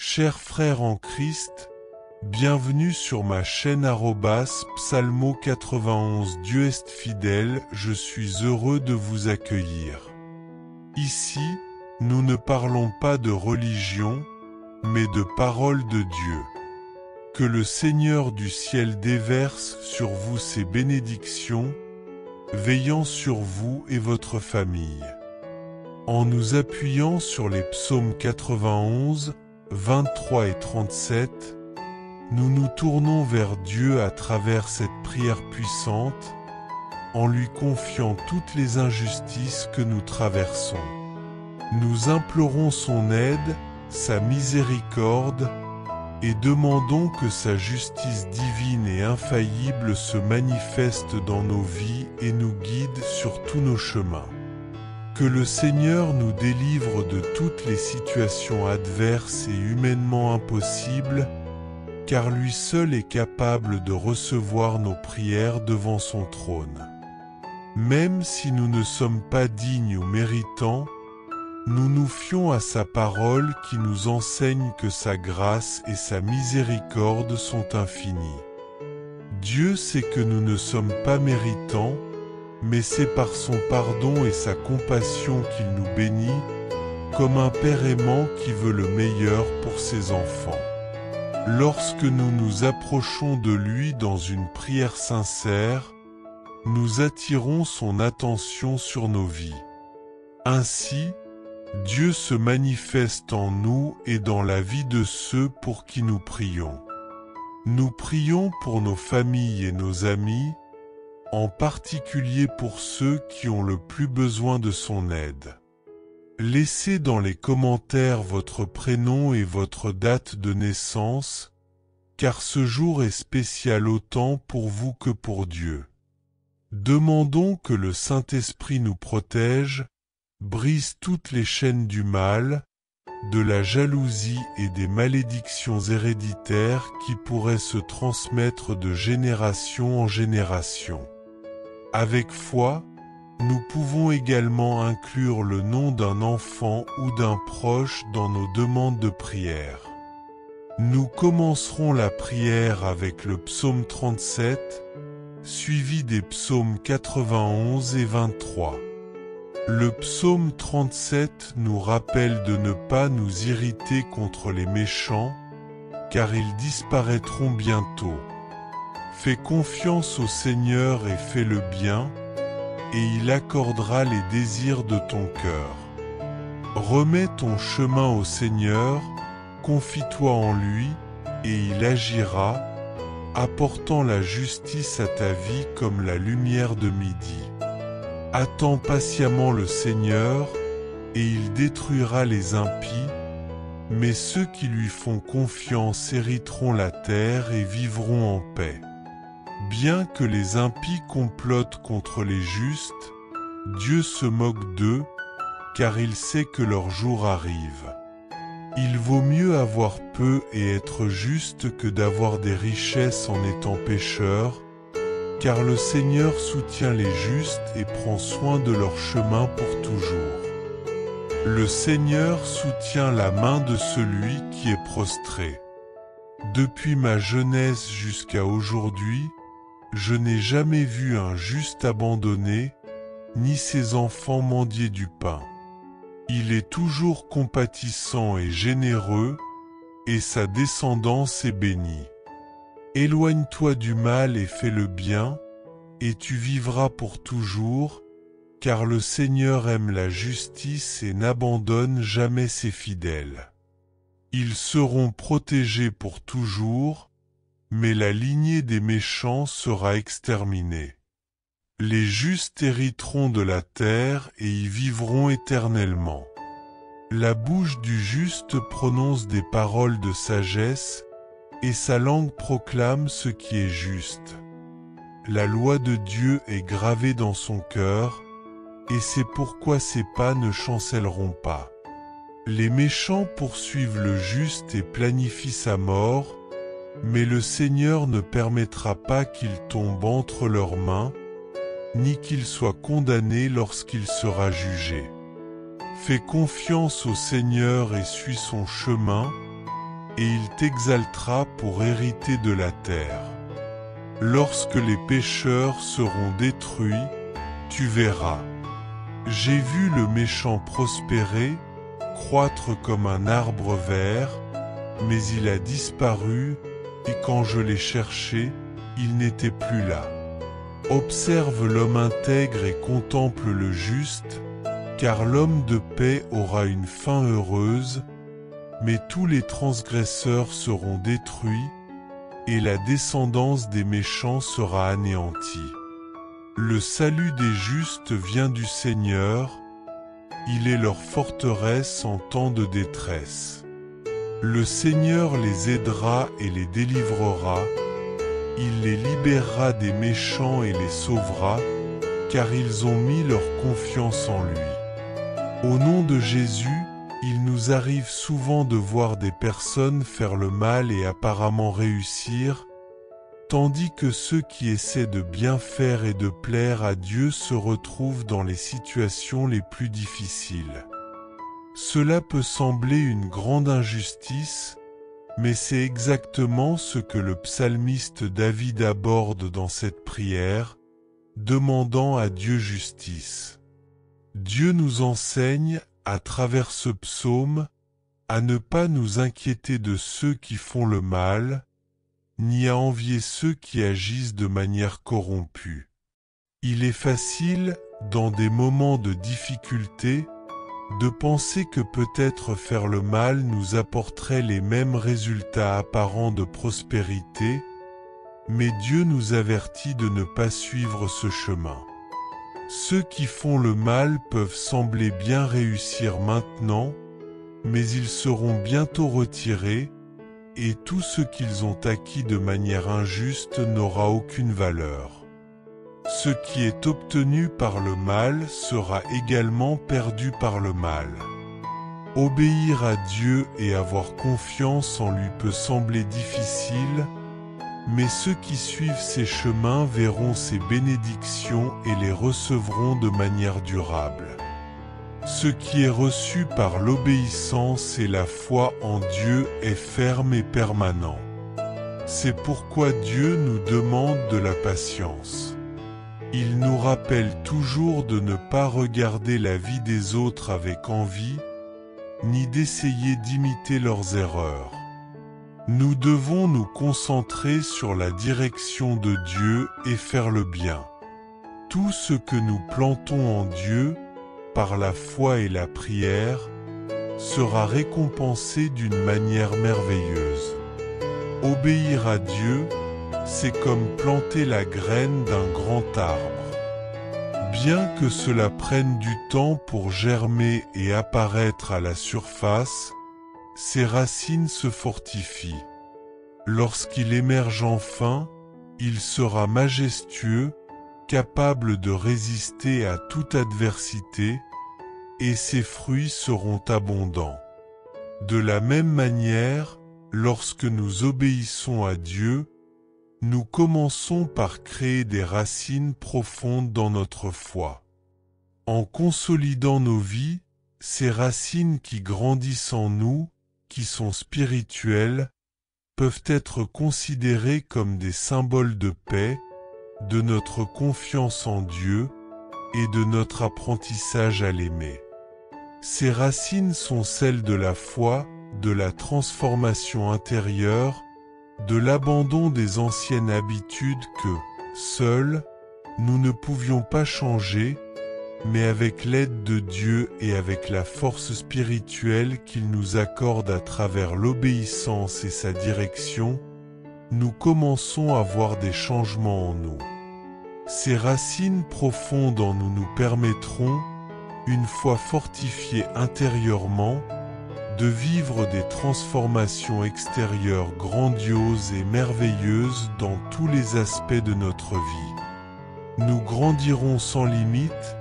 Chers frères en Christ, bienvenue sur ma chaîne Psalmo 91. Dieu est fidèle, je suis heureux de vous accueillir. Ici, nous ne parlons pas de religion, mais de parole de Dieu. Que le Seigneur du ciel déverse sur vous ses bénédictions, veillant sur vous et votre famille. En nous appuyant sur les psaumes 91, 23 et 37, nous nous tournons vers Dieu à travers cette prière puissante, en lui confiant toutes les injustices que nous traversons. Nous implorons son aide, sa miséricorde, et demandons que sa justice divine et infaillible se manifeste dans nos vies et nous guide sur tous nos chemins. Que le Seigneur nous délivre de toutes les situations adverses et humainement impossibles, car lui seul est capable de recevoir nos prières devant son trône. Même si nous ne sommes pas dignes ou méritants, nous nous fions à sa parole qui nous enseigne que sa grâce et sa miséricorde sont infinies. Dieu sait que nous ne sommes pas méritants, mais c'est par son pardon et sa compassion qu'il nous bénit, comme un père aimant qui veut le meilleur pour ses enfants. Lorsque nous nous approchons de lui dans une prière sincère, nous attirons son attention sur nos vies. Ainsi, Dieu se manifeste en nous et dans la vie de ceux pour qui nous prions. Nous prions pour nos familles et nos amis, en particulier pour ceux qui ont le plus besoin de son aide. Laissez dans les commentaires votre prénom et votre date de naissance, car ce jour est spécial autant pour vous que pour Dieu. Demandons que le Saint-Esprit nous protège, brise toutes les chaînes du mal, de la jalousie et des malédictions héréditaires qui pourraient se transmettre de génération en génération. Avec foi, nous pouvons également inclure le nom d'un enfant ou d'un proche dans nos demandes de prière. Nous commencerons la prière avec le psaume 37, suivi des psaumes 91 et 23. Le psaume 37 nous rappelle de ne pas nous irriter contre les méchants, car ils disparaîtront bientôt. Fais confiance au Seigneur et fais le bien, et il accordera les désirs de ton cœur. Remets ton chemin au Seigneur, confie-toi en lui, et il agira, apportant la justice à ta vie comme la lumière de midi. Attends patiemment le Seigneur, et il détruira les impies, mais ceux qui lui font confiance hériteront la terre et vivront en paix. Bien que les impies complotent contre les justes, Dieu se moque d'eux, car il sait que leur jour arrive. Il vaut mieux avoir peu et être juste que d'avoir des richesses en étant pécheur, car le Seigneur soutient les justes et prend soin de leur chemin pour toujours. Le Seigneur soutient la main de celui qui est prostré. Depuis ma jeunesse jusqu'à aujourd'hui, je n'ai jamais vu un juste abandonné, ni ses enfants mendier du pain. Il est toujours compatissant et généreux, et sa descendance est bénie. Éloigne-toi du mal et fais le bien, et tu vivras pour toujours, car le Seigneur aime la justice et n'abandonne jamais ses fidèles. Ils seront protégés pour toujours, mais la lignée des méchants sera exterminée. Les justes hériteront de la terre et y vivront éternellement. La bouche du juste prononce des paroles de sagesse, et sa langue proclame ce qui est juste. La loi de Dieu est gravée dans son cœur, et c'est pourquoi ses pas ne chancelleront pas. Les méchants poursuivent le juste et planifient sa mort, mais le Seigneur ne permettra pas qu'il tombe entre leurs mains, ni qu'il soit condamné lorsqu'il sera jugé. Fais confiance au Seigneur et suis son chemin, et il t'exaltera pour hériter de la terre. Lorsque les pécheurs seront détruits, tu verras. J'ai vu le méchant prospérer, croître comme un arbre vert, mais il a disparu, et quand je l'ai cherché, il n'était plus là. Observe l'homme intègre et contemple le juste, car l'homme de paix aura une fin heureuse, mais tous les transgresseurs seront détruits, et la descendance des méchants sera anéantie. Le salut des justes vient du Seigneur, il est leur forteresse en temps de détresse. Le Seigneur les aidera et les délivrera, il les libérera des méchants et les sauvera, car ils ont mis leur confiance en lui. Au nom de Jésus, il nous arrive souvent de voir des personnes faire le mal et apparemment réussir, tandis que ceux qui essaient de bien faire et de plaire à Dieu se retrouvent dans les situations les plus difficiles. Cela peut sembler une grande injustice, mais c'est exactement ce que le psalmiste David aborde dans cette prière, demandant à Dieu justice. Dieu nous enseigne, à travers ce psaume, à ne pas nous inquiéter de ceux qui font le mal, ni à envier ceux qui agissent de manière corrompue. Il est facile, dans des moments de difficulté, de penser que peut-être faire le mal nous apporterait les mêmes résultats apparents de prospérité, mais Dieu nous avertit de ne pas suivre ce chemin. Ceux qui font le mal peuvent sembler bien réussir maintenant, mais ils seront bientôt retirés, et tout ce qu'ils ont acquis de manière injuste n'aura aucune valeur. Ce qui est obtenu par le mal sera également perdu par le mal. Obéir à Dieu et avoir confiance en lui peut sembler difficile, mais ceux qui suivent ces chemins verront ces bénédictions et les recevront de manière durable. Ce qui est reçu par l'obéissance et la foi en Dieu est ferme et permanent. C'est pourquoi Dieu nous demande de la patience. Il nous rappelle toujours de ne pas regarder la vie des autres avec envie, ni d'essayer d'imiter leurs erreurs. Nous devons nous concentrer sur la direction de Dieu et faire le bien. Tout ce que nous plantons en Dieu, par la foi et la prière, sera récompensé d'une manière merveilleuse. Obéir à Dieu, c'est comme planter la graine d'un grand arbre. Bien que cela prenne du temps pour germer et apparaître à la surface, ses racines se fortifient. Lorsqu'il émerge enfin, il sera majestueux, capable de résister à toute adversité, et ses fruits seront abondants. De la même manière, lorsque nous obéissons à Dieu, nous commençons par créer des racines profondes dans notre foi. En consolidant nos vies, ces racines qui grandissent en nous, qui sont spirituelles, peuvent être considérées comme des symboles de paix, de notre confiance en Dieu et de notre apprentissage à l'aimer. Ces racines sont celles de la foi, de la transformation intérieure, de l'abandon des anciennes habitudes que, seuls, nous ne pouvions pas changer, mais avec l'aide de Dieu et avec la force spirituelle qu'il nous accorde à travers l'obéissance et sa direction, nous commençons à voir des changements en nous. Ces racines profondes en nous nous permettront, une fois fortifiés intérieurement, de vivre des transformations extérieures grandioses et merveilleuses dans tous les aspects de notre vie. Nous grandirons sans limite,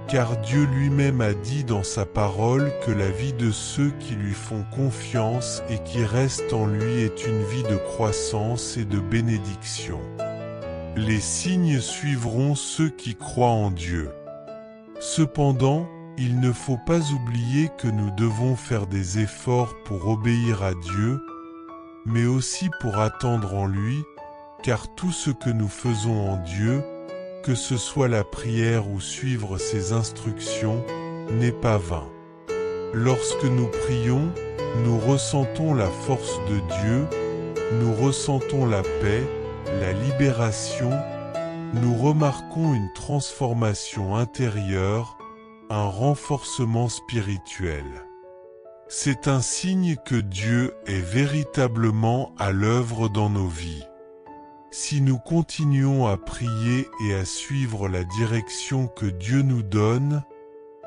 car Dieu lui-même a dit dans sa parole que la vie de ceux qui lui font confiance et qui restent en lui est une vie de croissance et de bénédiction. Les signes suivront ceux qui croient en Dieu. Cependant, il ne faut pas oublier que nous devons faire des efforts pour obéir à Dieu, mais aussi pour attendre en lui, car tout ce que nous faisons en Dieu, que ce soit la prière ou suivre ses instructions, n'est pas vain. Lorsque nous prions, nous ressentons la force de Dieu, nous ressentons la paix, la libération, nous remarquons une transformation intérieure, un renforcement spirituel. C'est un signe que Dieu est véritablement à l'œuvre dans nos vies. Si nous continuons à prier et à suivre la direction que Dieu nous donne,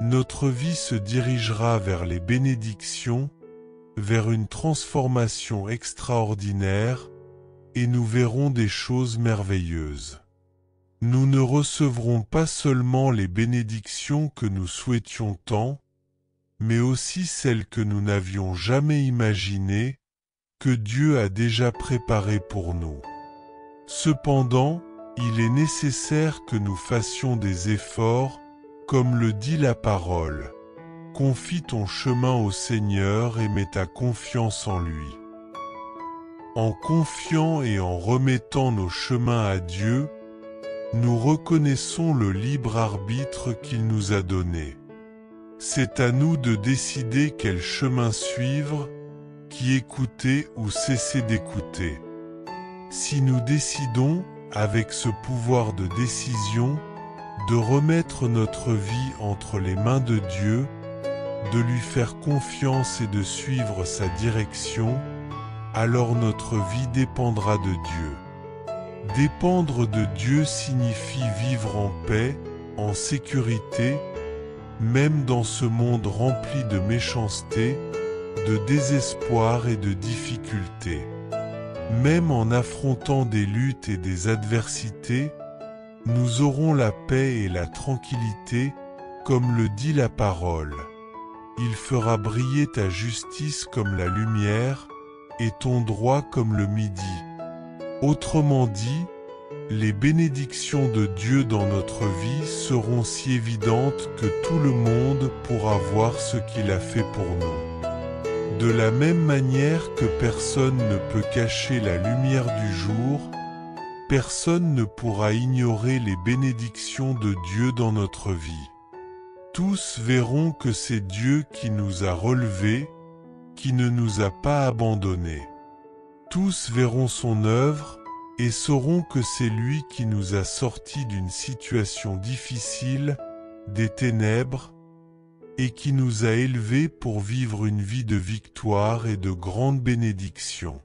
notre vie se dirigera vers les bénédictions, vers une transformation extraordinaire, et nous verrons des choses merveilleuses. Nous ne recevrons pas seulement les bénédictions que nous souhaitions tant, mais aussi celles que nous n'avions jamais imaginées, que Dieu a déjà préparées pour nous. Cependant, il est nécessaire que nous fassions des efforts, comme le dit la parole. Confie ton chemin au Seigneur et mets ta confiance en lui. En confiant et en remettant nos chemins à Dieu, nous reconnaissons le libre arbitre qu'il nous a donné. C'est à nous de décider quel chemin suivre, qui écouter ou cesser d'écouter. Si nous décidons, avec ce pouvoir de décision, de remettre notre vie entre les mains de Dieu, de lui faire confiance et de suivre sa direction, alors notre vie dépendra de Dieu. Dépendre de Dieu signifie vivre en paix, en sécurité, même dans ce monde rempli de méchanceté, de désespoir et de difficultés. Même en affrontant des luttes et des adversités, nous aurons la paix et la tranquillité, comme le dit la parole. Il fera briller ta justice comme la lumière, et ton droit comme le midi. Autrement dit, les bénédictions de Dieu dans notre vie seront si évidentes que tout le monde pourra voir ce qu'il a fait pour nous. De la même manière que personne ne peut cacher la lumière du jour, personne ne pourra ignorer les bénédictions de Dieu dans notre vie. Tous verront que c'est Dieu qui nous a relevés, qui ne nous a pas abandonnés. Tous verront son œuvre et sauront que c'est lui qui nous a sortis d'une situation difficile, des ténèbres, et qui nous a élevés pour vivre une vie de victoire et de grande bénédiction.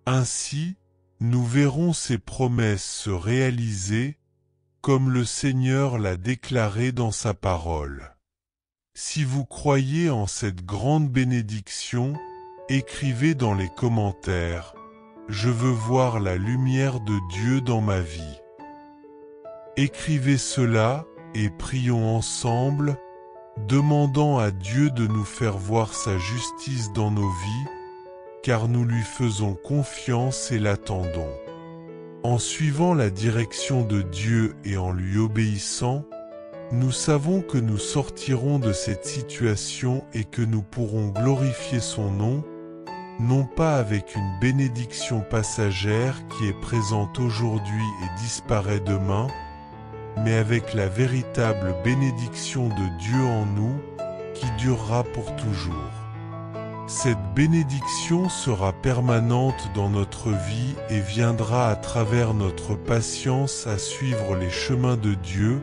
Ainsi, nous verrons ses promesses se réaliser, comme le Seigneur l'a déclaré dans sa parole. Si vous croyez en cette grande bénédiction, écrivez dans les commentaires « Je veux voir la lumière de Dieu dans ma vie ». Écrivez cela et prions ensemble, demandant à Dieu de nous faire voir sa justice dans nos vies, car nous lui faisons confiance et l'attendons. En suivant la direction de Dieu et en lui obéissant, nous savons que nous sortirons de cette situation et que nous pourrons glorifier son nom, non pas avec une bénédiction passagère qui est présente aujourd'hui et disparaît demain, mais avec la véritable bénédiction de Dieu en nous, qui durera pour toujours. Cette bénédiction sera permanente dans notre vie et viendra à travers notre patience à suivre les chemins de Dieu,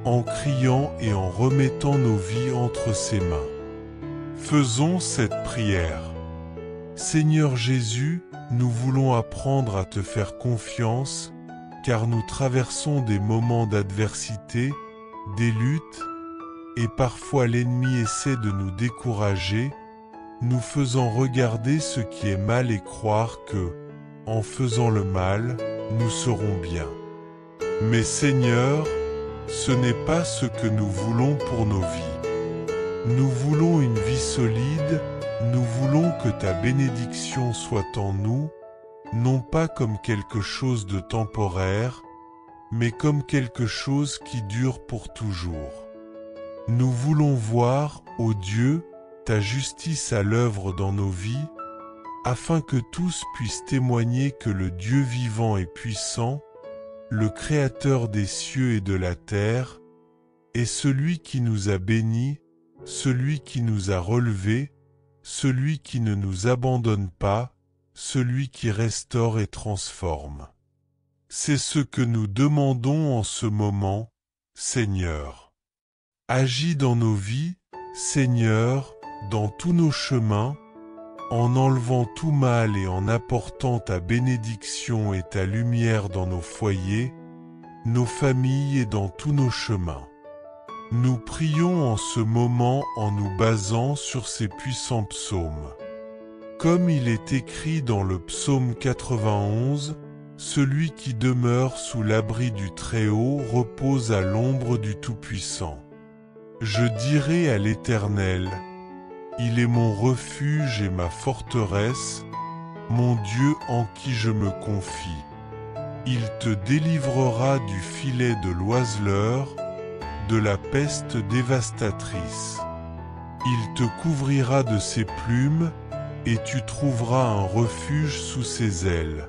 en criant et en remettant nos vies entre ses mains. Faisons cette prière. Seigneur Jésus, nous voulons apprendre à te faire confiance, car nous traversons des moments d'adversité, des luttes, et parfois l'ennemi essaie de nous décourager, nous faisant regarder ce qui est mal et croire que, en faisant le mal, nous serons bien. Mais Seigneur, ce n'est pas ce que nous voulons pour nos vies. Nous voulons une vie solide, nous voulons que ta bénédiction soit en nous, non pas comme quelque chose de temporaire, mais comme quelque chose qui dure pour toujours. Nous voulons voir, ô Dieu, ta justice à l'œuvre dans nos vies, afin que tous puissent témoigner que le Dieu vivant et puissant, le Créateur des cieux et de la terre, est celui qui nous a bénis, celui qui nous a relevés, celui qui ne nous abandonne pas, celui qui restaure et transforme. C'est ce que nous demandons en ce moment, Seigneur. Agis dans nos vies, Seigneur, dans tous nos chemins, en enlevant tout mal et en apportant ta bénédiction et ta lumière dans nos foyers, nos familles et dans tous nos chemins. Nous prions en ce moment en nous basant sur ces puissants psaumes. Comme il est écrit dans le psaume 91, celui qui demeure sous l'abri du Très-Haut repose à l'ombre du Tout-Puissant. Je dirai à l'Éternel, il est mon refuge et ma forteresse, mon Dieu en qui je me confie. Il te délivrera du filet de l'oiseleur, de la peste dévastatrice. Il te couvrira de ses plumes, et tu trouveras un refuge sous ses ailes.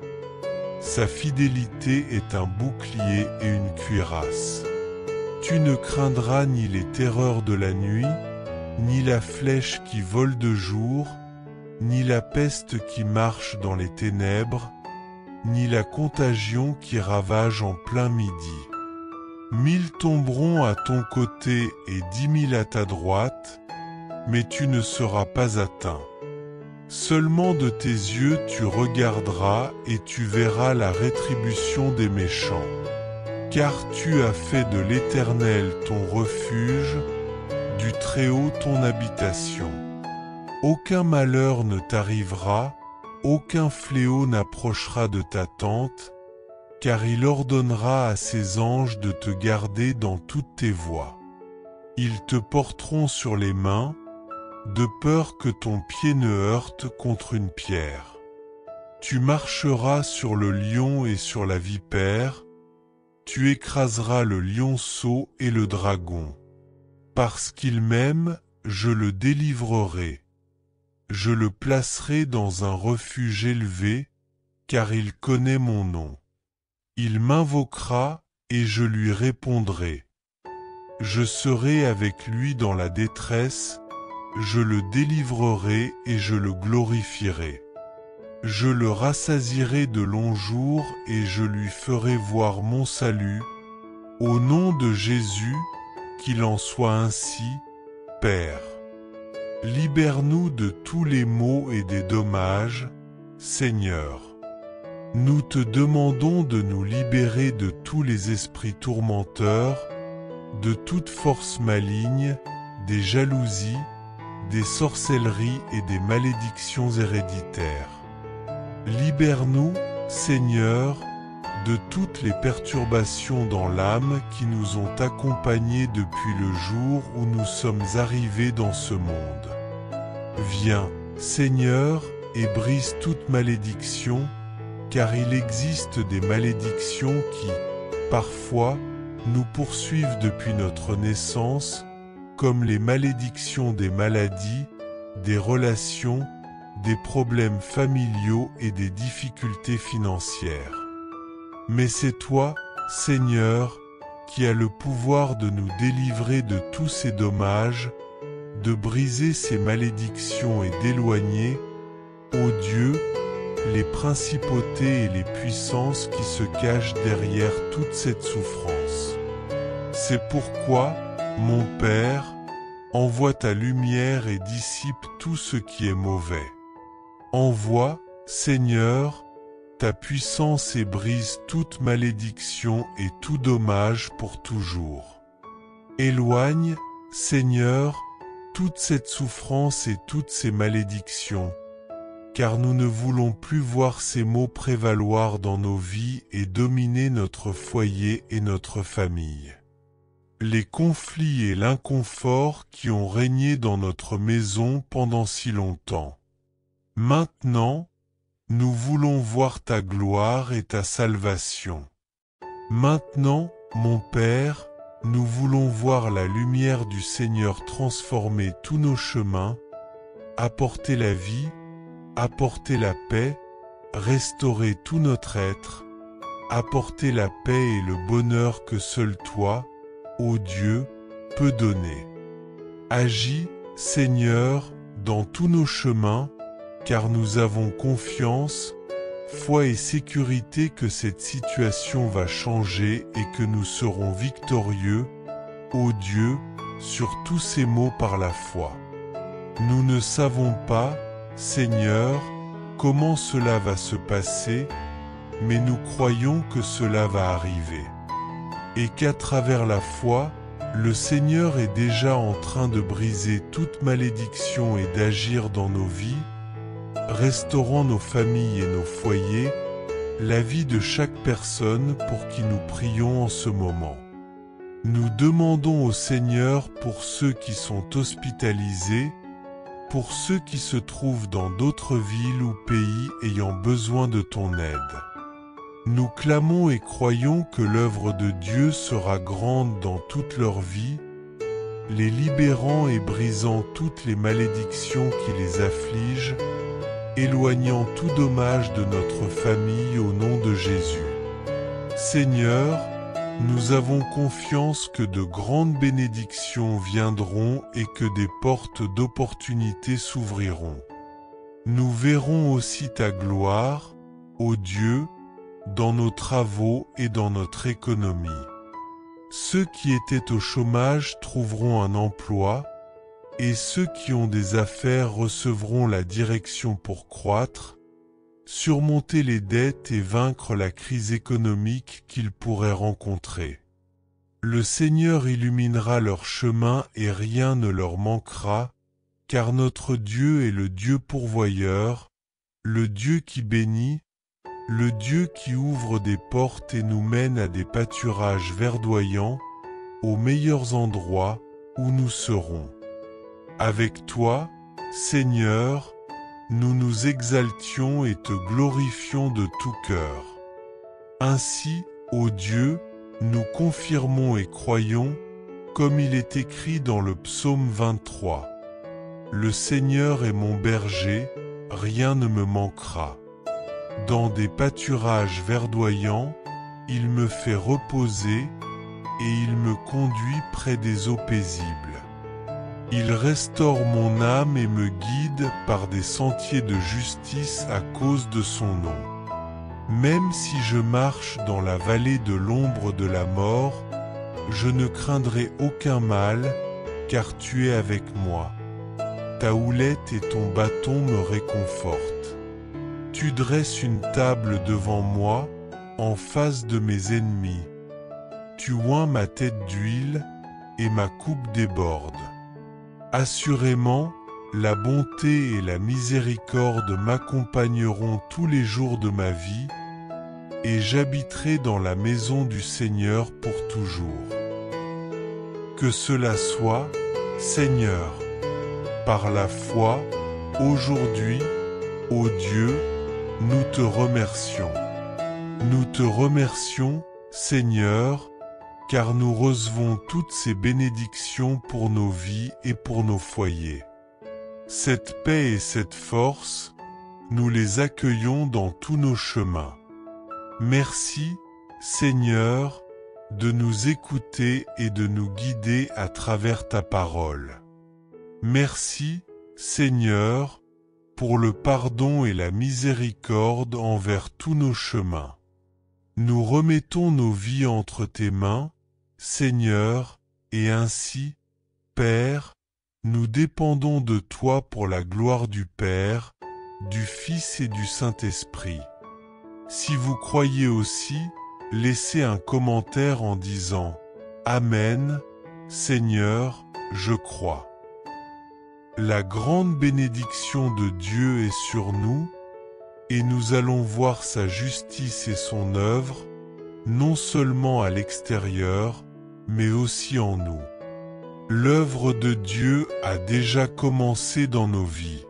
Sa fidélité est un bouclier et une cuirasse. Tu ne craindras ni les terreurs de la nuit, ni la flèche qui vole de jour, ni la peste qui marche dans les ténèbres, ni la contagion qui ravage en plein midi. 1000 tomberont à ton côté et 10 000 à ta droite, mais tu ne seras pas atteint. Seulement de tes yeux tu regarderas et tu verras la rétribution des méchants. Car tu as fait de l'Éternel ton refuge, du Très-Haut ton habitation. Aucun malheur ne t'arrivera, aucun fléau n'approchera de ta tente, car il ordonnera à ses anges de te garder dans toutes tes voies. Ils te porteront sur les mains, de peur que ton pied ne heurte contre une pierre. Tu marcheras sur le lion et sur la vipère, tu écraseras le lionceau et le dragon. Parce qu'il m'aime, je le délivrerai. Je le placerai dans un refuge élevé, car il connaît mon nom. Il m'invoquera, et je lui répondrai. Je serai avec lui dans la détresse, je le délivrerai et je le glorifierai. Je le rassasierai de longs jours et je lui ferai voir mon salut. Au nom de Jésus, qu'il en soit ainsi, Père. Libère-nous de tous les maux et des dommages, Seigneur. Nous te demandons de nous libérer de tous les esprits tourmenteurs, de toute force maligne, des jalousies, des sorcelleries et des malédictions héréditaires. Libère-nous, Seigneur, de toutes les perturbations dans l'âme qui nous ont accompagnés depuis le jour où nous sommes arrivés dans ce monde. Viens, Seigneur, et brise toute malédiction, car il existe des malédictions qui, parfois, nous poursuivent depuis notre naissance, comme les malédictions des maladies, des relations, des problèmes familiaux et des difficultés financières. Mais c'est toi, Seigneur, qui as le pouvoir de nous délivrer de tous ces dommages, de briser ces malédictions et d'éloigner, ô Dieu, les principautés et les puissances qui se cachent derrière toute cette souffrance. C'est pourquoi, mon Père, envoie ta lumière et dissipe tout ce qui est mauvais. Envoie, Seigneur, ta puissance et brise toute malédiction et tout dommage pour toujours. Éloigne, Seigneur, toute cette souffrance et toutes ces malédictions, car nous ne voulons plus voir ces maux prévaloir dans nos vies et dominer notre foyer et notre famille. Les conflits et l'inconfort qui ont régné dans notre maison pendant si longtemps. Maintenant, nous voulons voir ta gloire et ta salvation. Maintenant, mon Père, nous voulons voir la lumière du Seigneur transformer tous nos chemins, apporter la vie, apporter la paix, restaurer tout notre être, apporter la paix et le bonheur que seul toi, ô Dieu, peux donner. Agis, Seigneur, dans tous nos chemins, car nous avons confiance, foi et sécurité que cette situation va changer et que nous serons victorieux, ô Dieu, sur tous ces maux par la foi. Nous ne savons pas, Seigneur, comment cela va se passer, mais nous croyons que cela va arriver. Et qu'à travers la foi, le Seigneur est déjà en train de briser toute malédiction et d'agir dans nos vies, restaurant nos familles et nos foyers, la vie de chaque personne pour qui nous prions en ce moment. Nous demandons au Seigneur pour ceux qui sont hospitalisés, pour ceux qui se trouvent dans d'autres villes ou pays ayant besoin de ton aide. Nous clamons et croyons que l'œuvre de Dieu sera grande dans toute leur vie, les libérant et brisant toutes les malédictions qui les affligent, éloignant tout dommage de notre famille au nom de Jésus. Seigneur, nous avons confiance que de grandes bénédictions viendront et que des portes d'opportunité s'ouvriront. Nous verrons aussi ta gloire, ô Dieu, dans nos travaux et dans notre économie. Ceux qui étaient au chômage trouveront un emploi, et ceux qui ont des affaires recevront la direction pour croître, surmonter les dettes et vaincre la crise économique qu'ils pourraient rencontrer. Le Seigneur illuminera leur chemin et rien ne leur manquera, car notre Dieu est le Dieu pourvoyeur, le Dieu qui bénit, le Dieu qui ouvre des portes et nous mène à des pâturages verdoyants, aux meilleurs endroits où nous serons. Avec toi, Seigneur, nous nous exaltions et te glorifions de tout cœur. Ainsi, ô Dieu, nous confirmons et croyons, comme il est écrit dans le psaume 23. Le Seigneur est mon berger, rien ne me manquera. Dans des pâturages verdoyants, il me fait reposer et il me conduit près des eaux paisibles. Il restaure mon âme et me guide par des sentiers de justice à cause de son nom. Même si je marche dans la vallée de l'ombre de la mort, je ne craindrai aucun mal, car tu es avec moi. Ta houlette et ton bâton me réconfortent. Tu dresses une table devant moi, en face de mes ennemis. Tu oins ma tête d'huile, et ma coupe déborde. Assurément, la bonté et la miséricorde m'accompagneront tous les jours de ma vie, et j'habiterai dans la maison du Seigneur pour toujours. Que cela soit, Seigneur, par la foi, aujourd'hui, ô Dieu, nous te remercions. Nous te remercions, Seigneur, car nous recevons toutes ces bénédictions pour nos vies et pour nos foyers. Cette paix et cette force, nous les accueillons dans tous nos chemins. Merci, Seigneur, de nous écouter et de nous guider à travers ta parole. Merci, Seigneur, pour le pardon et la miséricorde envers tous nos chemins. Nous remettons nos vies entre tes mains, Seigneur, et ainsi, Père, nous dépendons de toi pour la gloire du Père, du Fils et du Saint-Esprit. Si vous croyez aussi, laissez un commentaire en disant « Amen, Seigneur, je crois ». La grande bénédiction de Dieu est sur nous, et nous allons voir sa justice et son œuvre, non seulement à l'extérieur, mais aussi en nous. L'œuvre de Dieu a déjà commencé dans nos vies.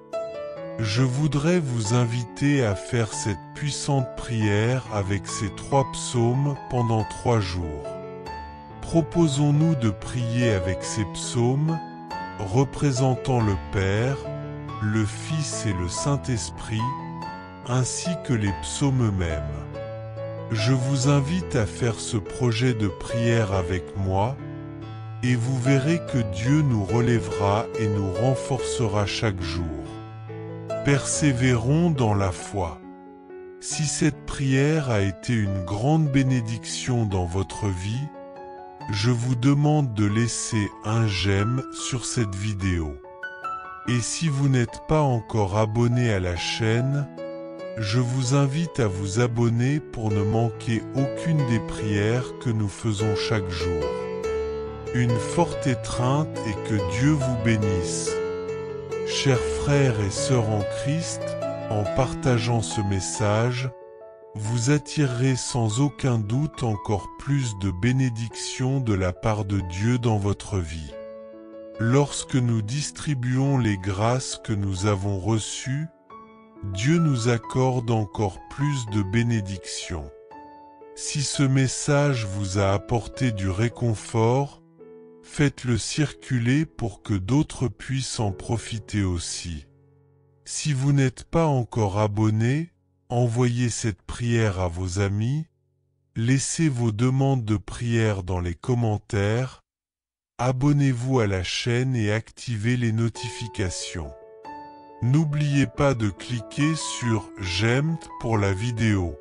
Je voudrais vous inviter à faire cette puissante prière avec ces 3 psaumes pendant 3 jours. Proposons-nous de prier avec ces psaumes, représentant le Père, le Fils et le Saint-Esprit, ainsi que les psaumes eux-mêmes. Je vous invite à faire ce projet de prière avec moi, et vous verrez que Dieu nous relèvera et nous renforcera chaque jour. Persévérons dans la foi. Si cette prière a été une grande bénédiction dans votre vie, je vous demande de laisser un j'aime sur cette vidéo. Et si vous n'êtes pas encore abonné à la chaîne, je vous invite à vous abonner pour ne manquer aucune des prières que nous faisons chaque jour. Une forte étreinte et que Dieu vous bénisse. Chers frères et sœurs en Christ, en partageant ce message, vous attirerez sans aucun doute encore plus de bénédictions de la part de Dieu dans votre vie. Lorsque nous distribuons les grâces que nous avons reçues, Dieu nous accorde encore plus de bénédictions. Si ce message vous a apporté du réconfort, faites-le circuler pour que d'autres puissent en profiter aussi. Si vous n'êtes pas encore abonné, envoyez cette prière à vos amis, laissez vos demandes de prière dans les commentaires, abonnez-vous à la chaîne et activez les notifications. N'oubliez pas de cliquer sur « J'aime » pour la vidéo.